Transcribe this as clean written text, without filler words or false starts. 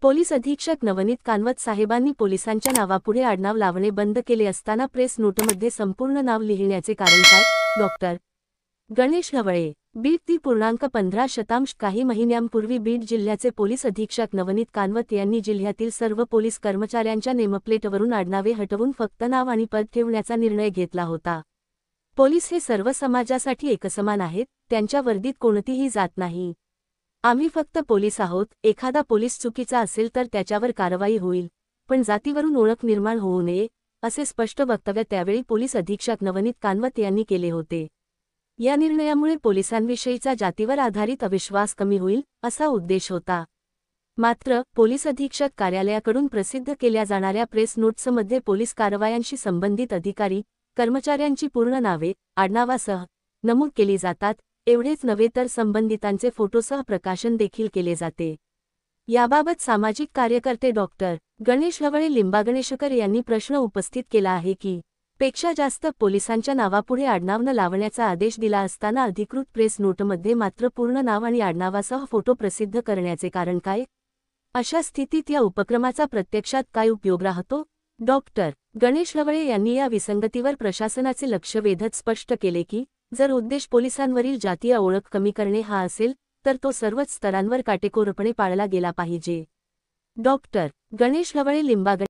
Police अधीक्षक नवनीत कानवत साहेबांनी पोलिसांच्या नावापुढे आडनाव लावणे बंद केले असताना प्रेस नोटमध्ये संपूर्ण नाव लिहिण्याचे कारण काय? डॉक्टर गणेश ढवळे. बीड. ती .15 काही महिन्यांपूर्वी बीड जिल्ह्याचे पोलीस अधीक्षक नवनीत कानवत यांनी जिल्ह्यातील सर्व पोलीस कर्मचाऱ्यांच्या नेमप्लेटवरून आडनावे हटवून फक्त नाव आणि पद ठेवण्याचा निर्णय घेतला होता. पोलीस हे सर्व समाजासाठी एकसमान आहेत, त्यांच्या वर्दीत कोणतीही जात नाही. आम्ही फक्त पोलीस आहोत. एखादा पोलीस चुकीचा असेल तर त्याच्यावर कारवाई होईल, पण जातीवरून ओळख निर्माण होऊ नये, असे स्पष्ट वक्तव्य त्यावेळी पोलीस अधीक्षक नवनीत कानवत यांनी केले होते. या निर्णयामुळे पोलिसांविषयीचा जातीवर आधारित अविश्वास कमी होईल, असा उद्देश होता. मात्र पोलीस अधीक्षक कार्यालयाकडून प्रसिद्ध केल्या जाणाऱ्या प्रेस नोट्समध्ये पोलीस कारवायांशी संबंधित अधिकारी, कर्मचाऱ्यांची पूर्ण नावे, आडनावासह नमूद केली जातात. एवढेच नव्हे तर संबंधितांचे फोटोसह प्रकाशन देखील केले जाते. याबाबत सामाजिक कार्यकर्ते डॉक्टर गणेश ढवळे लिंबागणेशकर यांनी प्रश्न उपस्थित केला आहे की पेक्षा जास्त पोलिसांच्या नावापुढे आडनाव न लावण्याचा आदेश दिला असताना अधिकृत प्रेस नोटमध्ये मात्र पूर्ण नाव आणि आडनावासह फोटो प्रसिद्ध करण्याचे कारण काय? अशा स्थितीत या उपक्रमाचा प्रत्यक्षात काय उपयोग राहतो? डॉक्टर गणेश ढवळे यांनी या विसंगतीवर प्रशासनाचे लक्ष वेधत स्पष्ट केले की जर उद्देश पोलिसांवरील जातीय ओळख कमी करणे हा असेल तर तो सर्वच स्तरांवर काटेकोरपणे पाळला गेला पाहिजे. डॉक्टर गणेश ढवळे लिंबागणे